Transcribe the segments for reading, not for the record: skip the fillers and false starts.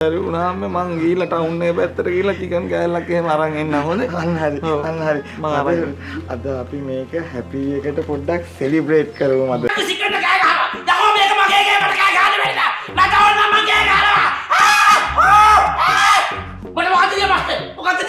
හරි වුණාම මං ගිහලා ටවුන් එක පැත්තට ගිහලා චිකන් කෑල්ලක් එහෙම අරන් එන්න හොඳ. අන්න හරි. මම අරන්. අද අපි මේක හැපි එකට පොඩ්ඩක් සෙලිබ්‍රේට් කරමු අද. සිකරට කෑ ගහනවා. යකෝ මේක මගේ ගේමට කෑ ගහන්න බැරිද? මට ඕන නම් මං කෑ ගහනවා. මොකද මොකද කියන්නේ? මොකද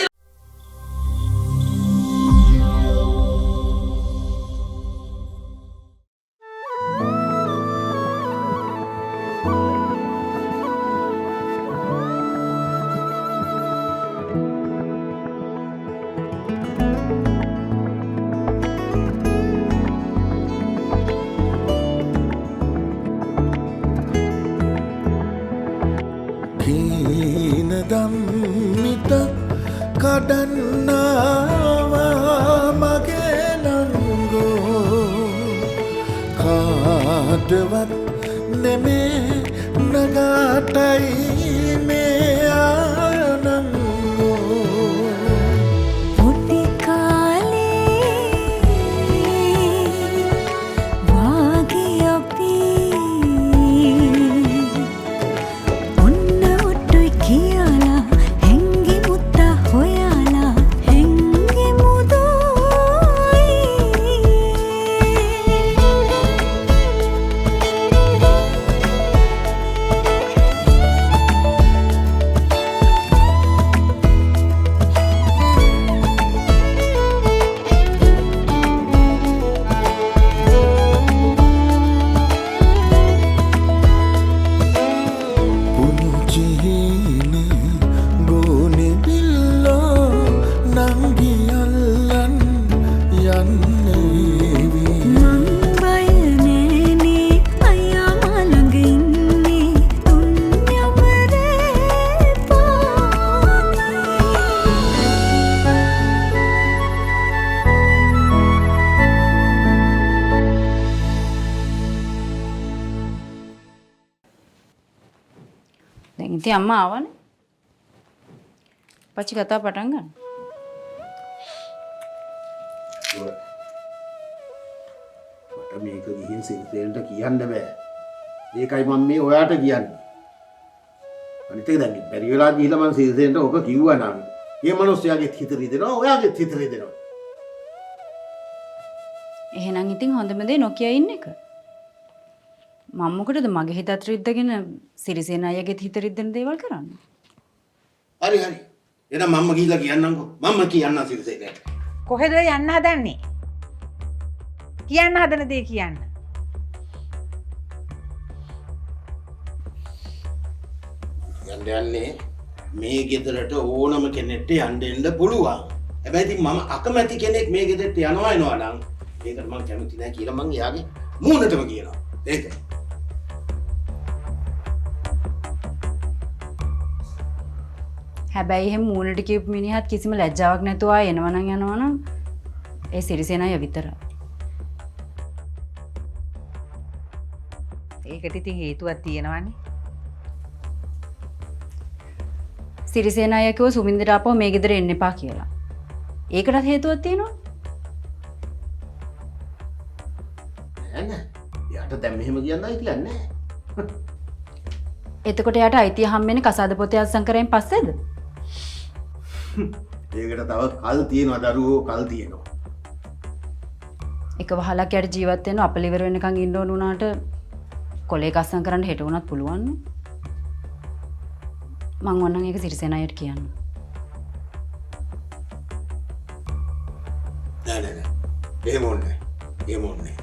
දම්මිත කඩන්නවා මගේ නංගෝ කාටවත් නෙමේ නගාටයි මේ ආනංගෝ පොඩි කාලේ වාගේ අපි ඔන්න ඔට්ටුයි කියලා හැංගි මුත්තා හොයාලා හැංගි මුදෝයි පුංචිහින ගෝනෙ බිල්ලෝ නංගි අල්ලන් යන්නේවි මං බය නෑනේ අයියා මා ළඟ ඉන්නේ තුන් යමරේ පානේ දැන් ඉතින් අම්මා ආවනේ. පච්චි කතා පටන් ගන්න. මට මේක ගිහින් සිරිසේනට කියන්න බෑ. ඒකයි මම මේ ඔයාට කියන්නේ. අනිත් එක දැන් බැරි වෙලා ගිහිල්ලා මම සිරිසේනට ඔක කිව්වා නම් මේ මිනිස්යාගේ හිත රිදෙනවා, ඔයාගේ හිත රිදෙනවා. එහෙනම් ඉතින් හොඳම දේ නොකිය ඉන්න එක. මම මොකටද මගේ හිතත් රිද්දගෙන සිරිසේන අයගේ හිත රිද්දන දේවල් කරන්නේ? හරි හරි. එහෙනම් මම ගිහිල්ලා කියන්නම්කෝ. මම කියන්න සිරිසේනට. කොහෙද යන්න හදන්නේ? කියන්න හදන දේ කියන්න. යන්නේ මේ ගෙදරට ඕනම කෙනෙක්ට යන්න එන්න පුළුවන්. හැබැයි ඉතින් මම අකමැති කෙනෙක් මේ ගෙදරට යනවා එනවා නම් ඒකට මම කැමති නැහැ කියලා මම එයාගේ මූණටම කියනවා. ඒක. හැබැයි එහෙම මූණට කියපු මිනිහත් කිසිම ලැජ්ජාවක් නැතුව ආයෙ යනවනම් ඒ සිරිසේන අය විතරයි. ඒකට ඉතින් හේතුවක් තියෙනවනේ. සිරිසේන අය කිව්ව සුමින්දට ආපහු මේ ගෙදර එන්න එපා කියලා. ඒකටත් හේතුවක් තියෙනවද? නෑ නෑ. යාට දැන් මෙහෙම කියන්න අයිතියක් නෑ. එතකොට යාට අයිතිය හම්බෙන්නේ කසාද පොතේ අත්සන් කරෙන් පස්සේද? ඒකට තව කල් තියෙනවා දරුවෝ කල් තියෙනවා. එක වහලක් යට ජීවත් වෙන්න අපල ඉවර වෙනකන් ඉන්න ඕන උනාට කොලේ කස්සම් කරන්න හෙට වුණත් පුළුවන් නේ. මං ඕනනම් ඒක සිරිසේන අයට කියන්න. නෑ නෑ නෑ. එහෙම ඕනේ. එහෙම ඕනේ.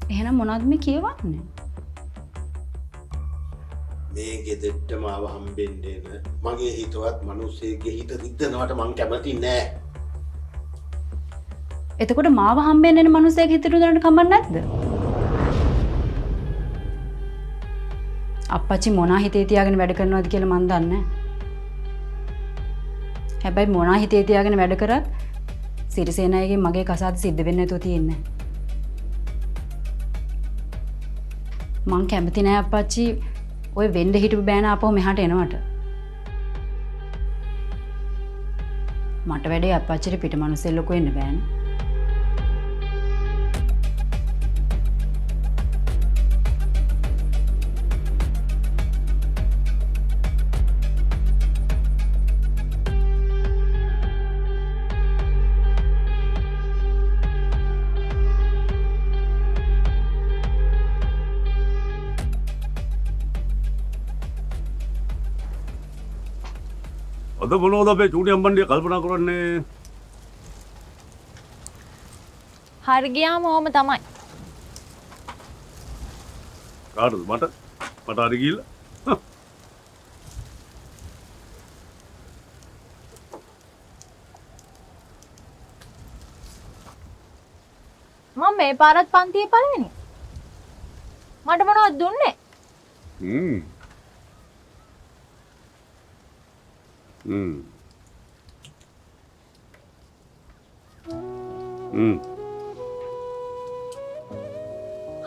එහෙනම් මොනවද මේ කියවන්නේ? මේ ගෙදරට මාව හම්බෙන්න එන මගේ හිතවත් මිනිස්සෙගේ හිත රිද්දනවට මං කැමති නෑ. එතකොට මාව හම්බෙන්න එන මිනිස්සෙක් හිතට උදරන්න කමක් නැද්ද? අප්පච්චි මොනා හිතේ තියාගෙන වැඩ කරනවද කියලා මන් දන්නේ නැහැ. හැබැයි මොනා හිතේ තියාගෙන වැඩ කරත් සිරිසේන අයගෙන් මගේ කසාද සිද්ධ වෙන්නේ නැතුව තියෙන්නේ. මං කැමති නෑ අප්පච්චි ඔය වෙන්න හිටපු බෑන ආපහු මෙහාට එනවට. මට වැඩේ අප්පච්චිට පිට මිනිස්සෙ ලොකු වෙන්න බෑනේ. අද මොනවද අපේ චූටි අම්බන්ඩිය කල්පනා කරන්නේ? හරි ගියාම ඕම තමයි. කාටද මට හරි ගිහිල්ලා? මම මේ පාරත් පන්තියේ පළවෙනි. මට මොනවද දුන්නේ?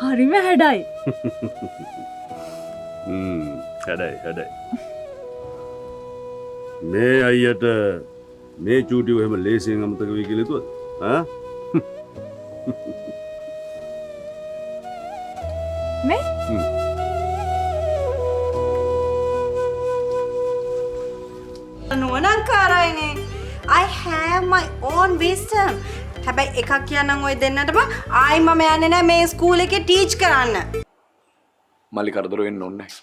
හරිම හැඩයි. හැඩයි. මේ අයියට මේ චූටිව එහෙම ලේසියෙන් අමතක වෙයි කියලා හිතුවද? ඈ? මේ? නුවණකාරයිනේ. I have my own wisdom. හැබැයි එකක් කියන්නම් ඔය දෙන්නටම ආයි මම යන්නේ නැහැ මේ ස්කූල් එකේ ටීච් කරන්න. මල්ලි කරදර වෙන්න ඕනේ නැහැ.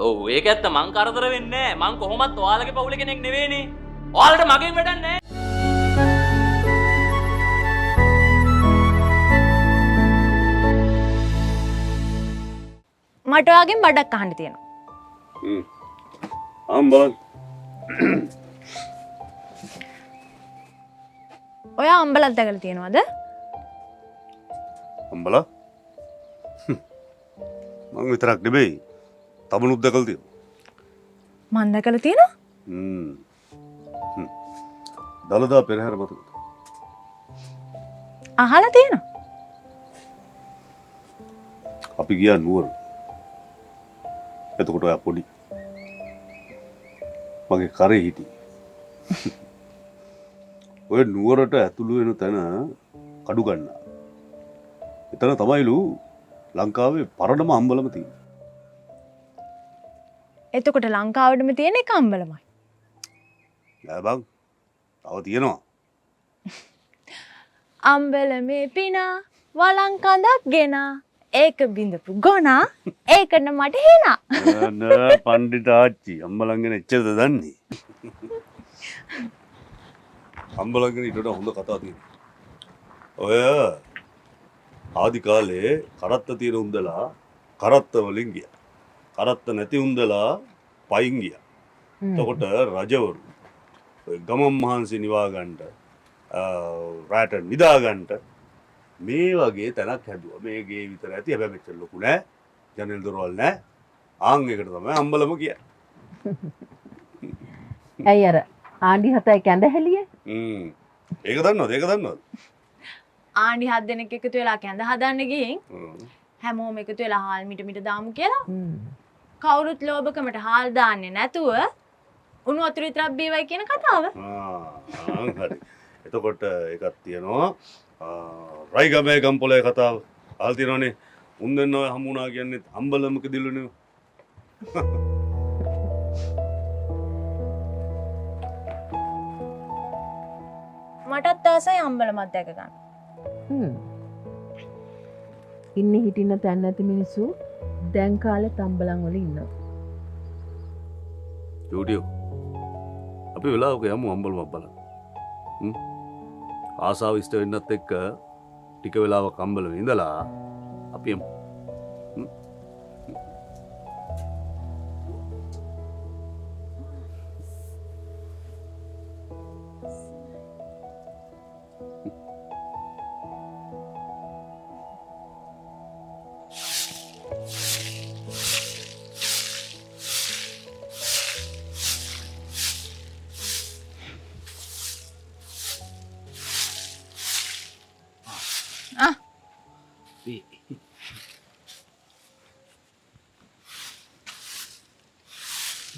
ඔව් ඒක ඇත්ත මං කරදර වෙන්නේ නැහැ. මං කොහොමත් ඔයාලගේ පවුලේ කෙනෙක් නෙවෙයිනේ. ඔයාලට මගෙන් වැඩක් නැහැ. මට ඔයාගෙන් බඩක් අහන්න තියෙනවා. අම්බලන්. ඔයා අම්බලක් දැකලා තියෙනවද? අම්බලා? මං විතරක් නෙමෙයි. තමුණුත් දැකලා තියෙනවා. මං දැකලා තියෙනවා? දලදා පෙරහැර මතකද? අහලා තියෙනවා. අපි ගියා නුවර. එතකොට ඔයා පොඩි. මගේ කරේ හිටියේ. ඔය නුවරට ඇතුළු වෙන තැන කඩු ගන්නා. එතන තමයිලු ලංකාවේ පරණම අම්බලම තියෙන්නේ. එතකොට ලංකාවටම තියෙන එක අම්බලමයි. නෑ බං. තව තියෙනවා. අම්බලමේ පිනා වලං කඳක් ගෙනා ඒක බින්දපු ගොනා ඒකට මට හිනා. නෑ පණ්ඩිත ආච්චි අම්බලන් ගැන එච්චරද දන්නේ? අම්බලන් ගැන ඊට වඩා හොඳ කතා තියෙනවා. ඔය ආදි කාලේ කරත්ත තියෙන උන්දලා කරත්ත වලින් ගියා. කරත්ත නැති උන්දලා පයින් ගියා. එතකොට රජවරු ඔය ගමම් මහන්සි නිවා ගන්නට රාට නිදා ගන්නට මේ වගේ තැනක් හැදුවා. මේ ගේ විතර ඇති. හැබැයි මෙච්චර ලොකු නෑ. ජනෙල් දොරවල් නෑ. ආන් එකට තමයි අම්බලම කියන්නේ. ඇයි අර ආණ්ඩි හතයි කැඳ හැලිය? ඒක දන්නවද? ආණ්ඩි 7 දෙනෙක් එකතු වෙලා කැඳ හදන්න ගිහින් හැමෝම එකතු වෙලා හාල් මිට දාමු කියලා. කවුරුත් ලෝභකමට හාල් දාන්නේ නැතුව උණු වතුර විතරක් බීවයි කියන කතාව. හරි. එතකොට එකක් තියෙනවා රයිගමේ ගම්පොලේ කතාව. අහලා තියෙනවනේ. උන් දෙන්න ඔය හම්බුණා කියන්නේ අම්බලමක දිලුනේ. මටත් ආසයි අම්බලමක් දැක ගන්න. ඉන්නේ හිටින්න තැන් නැති මිනිස්සු දැන් කාලේ තම්බලන් වල ඉන්නවා. චූටියෝ. අපි වෙලාවක යමු අම්බලමක් බලන්න. ආසාව ඉෂ්ට වෙන්නත් එක්ක ටික වෙලාවක් අම්බලම ඉඳලා අපි යමු.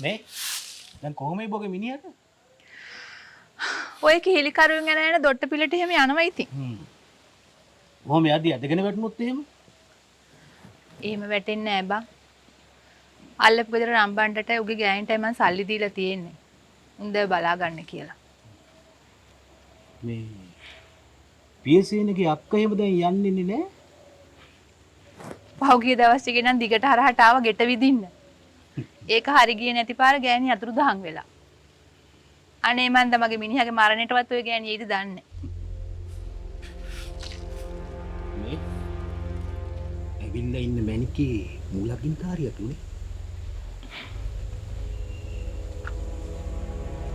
මේ දැන් කොහොමයි බෝගේ මිනිහට? ඔය කිහිලිකරුවෙන් යන එන දොට්ට පිළට එහෙම යනවා ඉතින්. කොහොම යද්දි ඇදගෙන වැටුනොත් එහෙම? එහෙම වැටෙන්නේ නෑ බං. අල්ලපු ගෙදර රම්බන්ටට උගේ ගෑනිටයි මං සල්ලි දීලා තියෙන්නේ. උන්ද බලා ගන්න කියලා. මේ පියසීනගේ අක්ක එහෙම දැන් යන්නේ නෑ. පහුගිය දවස් ටිකේ නම් දිගට හරහට ආව ගෙට විදින්න. ඒක හරි ගියේ නැති පාර ගෑණි අතුරුදහන් වෙලා. අනේ මන්ද මගේ මිනිහාගේ මරණයටවත් ඔය ගෑණි එයිද දන්නේ. මේ ඇවිල්ලා ඉන්න මැනිකේ මූලකින් කාරියට උනේ.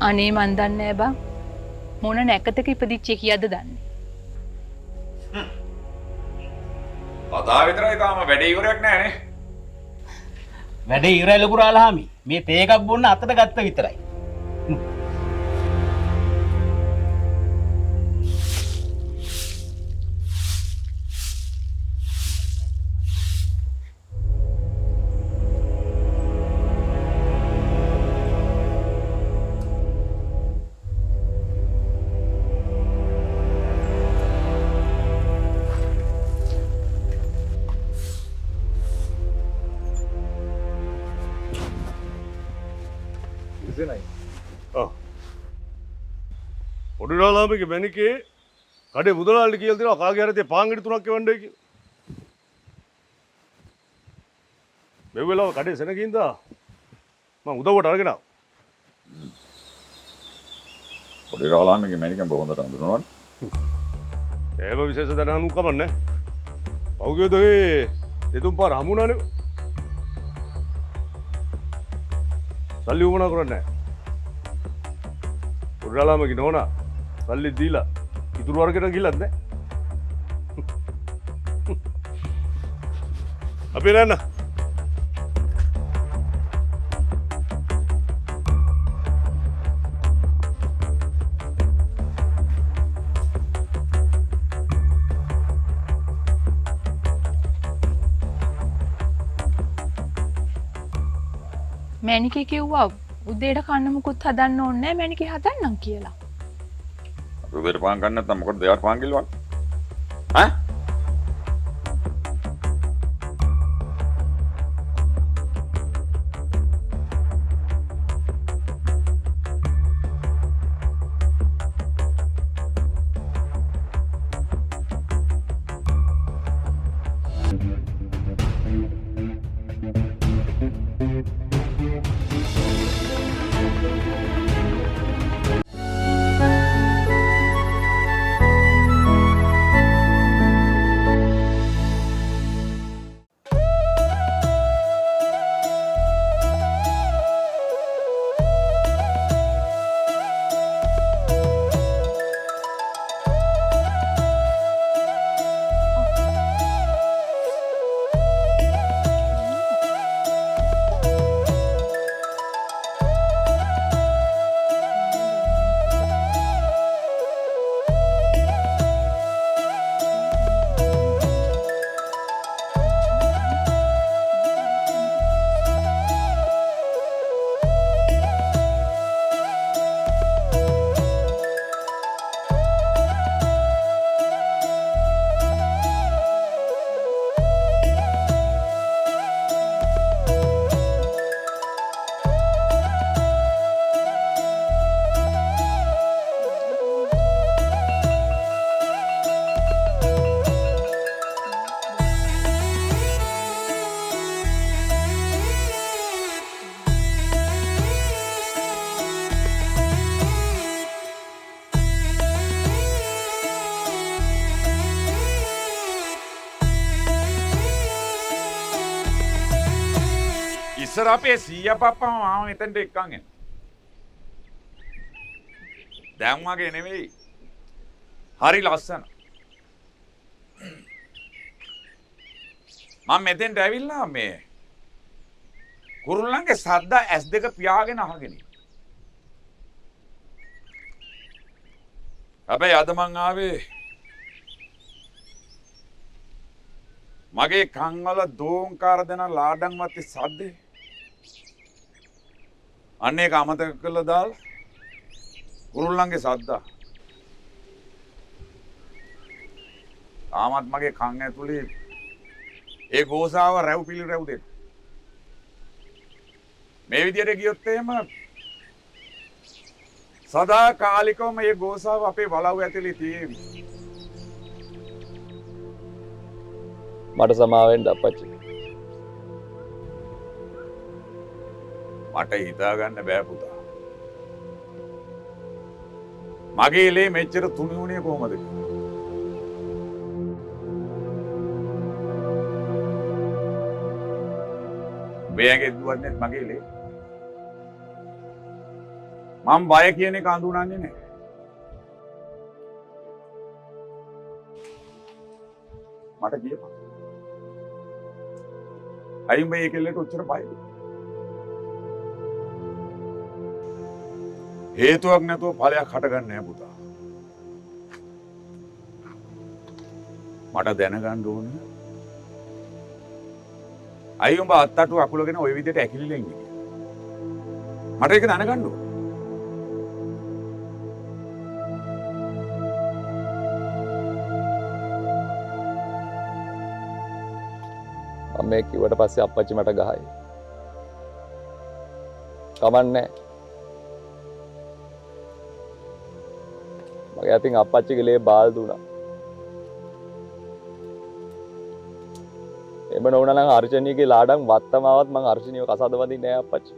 අනේ මන් දන්නේ නෑ බං. මොන නැකතක ඉපදිච්ච කීයද දන්නේ. කතාව විතරයි තාම වැඩේ ඉවරයක් නෑනේ. වැඩේ ඉවරයි ලොකු රාලහාමි. මේ තේ එකක් බොන්න අතට ගත්ත විතරයි. පොඩි රාලහාමිගේ මැනිකේ කඩේ මුදලාලි කියලා දෙනවා කාගේ හරි පාංගිඩි 3ක් එවන්නයි කියලා. මේ වෙලාව කඩේ සෙනගින්ද මම උදව්වට අරගෙන ආවා. පොඩි රාලහාමිගේ මැනිකෙන් බොහොඳට හඳුනනවනේ. ඒව විශේෂ දැනහනු කමන්නේ. පෞගිය දේ දෙතුන් පාර හමුණානේ. සල්ලි වුණා කරන්නේ නැහැ. පොඩි රාලහාමිගේ නෝනා සල්ලි දීලා ඉතුරු වර්ගයට ගිහලත් නැහැ. අපි නෑ. මැනිකේ කිව්වා උදේට කන්න මුකුත් හදන්න ඕනේ නෑ මැනිකේ හදන්නම් කියලා. උදේට පාන් ගන්න නැත්නම් මොකටද දෙයක් පාන් කිල්ලවන්නේ? ඈ? ඉස්සර අපේ සීයා පප්පා මාව මෙතෙන්ට එක්කන් එන. දැන් වගේ නෙවෙයි. හරි ලස්සන. මම මෙතෙන්ට ඇවිල්ලා මේ කුරුල්ලන්ගේ සද්ද S2 පියාගෙන අහගෙන. හැබැයි අද මං ආවේ මගේ කන්වල දෝංකාර දෙන ලාඩම් වත්ති සද්දේ. අන්න ඒක අමතක කළා දාලා කුරුල්ලන්ගේ සද්දා. ආමත් මගේ කන් ඇතුලේ ඒ ගෝසාව රැව් පිළි රැව් දෙන්න. මේ විදියට ගියොත් එහෙම සදා කාලිකවම මේ ගෝසාව අපේ බලව ඇතුලේ තියෙන්නේ. මට සමාවෙන්න අපච්චි. මට හිතා ගන්න බෑ පුතා. මගේ ලේ මෙච්චර තුනි වුණේ කොහොමද? බෑගේ දුවන්නේ මගේ ලේ. මම බය කියන එක අඳුනන්නේ නැහැ. මට කියපන්. අයින් මේ කෙල්ලට උච්චර බයද? හේතුවක් නැතුව ඵලයක් හටගන්නේ නැහැ පුතා. මට දැනගන්න ඕනේ. අයින් උඹ අත්තටු අකුලගෙන ওই විදිහට ඇකිලිලා ඉන්නේ කියලා. මට ඒක දැනගන්න ඕනේ. මම මේ කිව්වට පස්සේ අප්පච්චි මට ගහයි. කමන්නේ. මගේ අතින් අප්පච්චිගේ ලේ බාල් දුනා. එබ නොවුනා නම් අර්ජනීයගේ ලාඩම් වත්තමාවත් මං අර්ජනීයව කසාද වදින්නේ නෑ අප්පච්චි.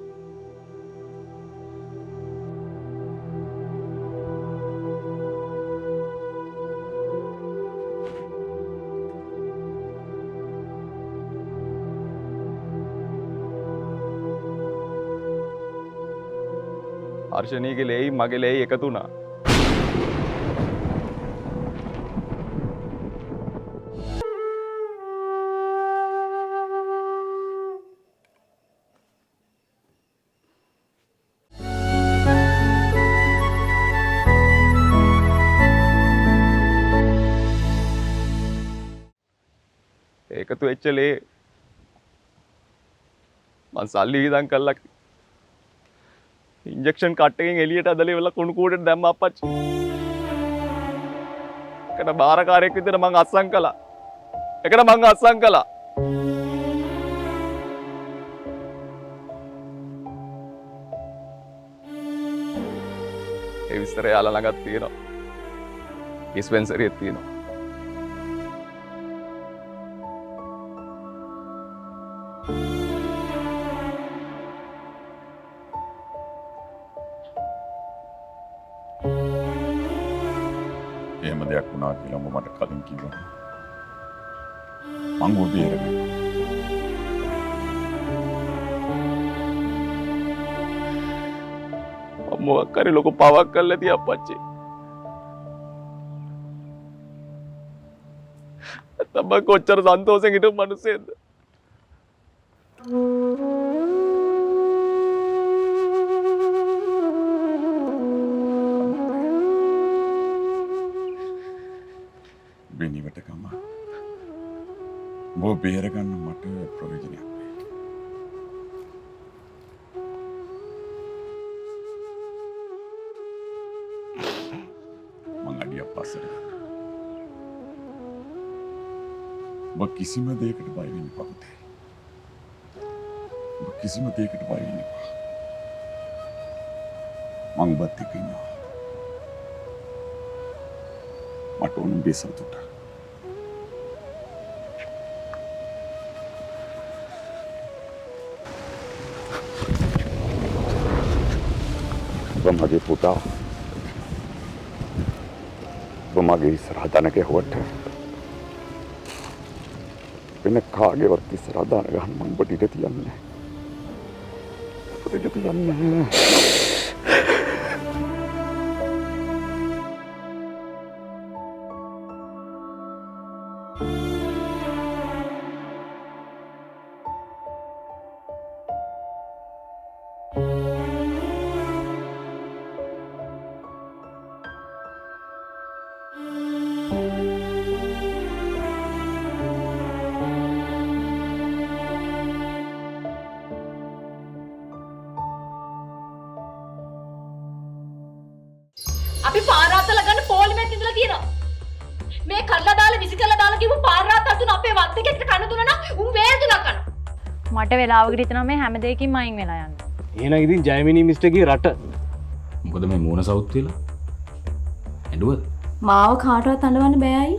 අර්ජනීයගේ ලේයි මගේ ලේයි එකතු වුණා. එකතු වෙච්ච ලේ මං සල්ලි වියදම් කළා ඉන්ජෙක්ෂන් කට් එකෙන් එළියට ඇදලා ඉවරලා කුණු කූඩේට දැම්ම අප්පච්චි. එකට බාරකාරයෙක් විදිහට මං අස්සම් කළා. ඒ විස්තරය යාලා ළඟත් තියෙනවා. ඩිස්පෙන්සරියක් තියෙනවා. එහෙම දෙයක් වුණා කියලා මට කලින් කිව්වා. මං ඔබ බේරගන්න. මොකක් හරි ලොකු පවක් කරලා තිය අප්පච්චි. තමයි කොච්චර සන්තෝෂෙන් හිටපු මිනිස්සෙක්ද. බෙනිවට කම. ඔබ බේරගන්න මට ප්‍රයෝජනයක් වෙයි. මං අඩියක් පස්සට. ඔබ කිසිම දෙයකට බය වෙන්න එපා පුතේ. ඔබ කිසිම දෙයකට බය වෙන්න එපා. මං ඔබත් එක්ක ඉන්නවා. මට ඕන උඹේ සතුට. ඔබ මගේ පුතා. ඔබ මගේ ඉස්සරහ දන ගැහුවට වෙන කාගේවත් ඉස්සරහ දන ගහන්න මම ඔබට ඉඩ තියන්නේ නැහැ. අපි පාරාතල ගන්න පොලිමෙත් ඉඳලා තියෙනවා. මේ කල්ලා දාලා විසි කල්ලා දාලා කිව්ව පාරාතල් තුන අපේ වත් එකකට කන දුන්නා නම් උන් වේල් තුනක් කනවා. මට වෙලාවකට හිතනවා මේ හැම දෙයකින්ම අයින් වෙලා යන්න. එහෙනම් ඉතින් ජයමිනී මිස්ටර්ගේ රට. මොකද මේ මෝන සවුත් වෙලා? ඇඬුවද? මාව කාටවත් අඬවන්න බෑයි.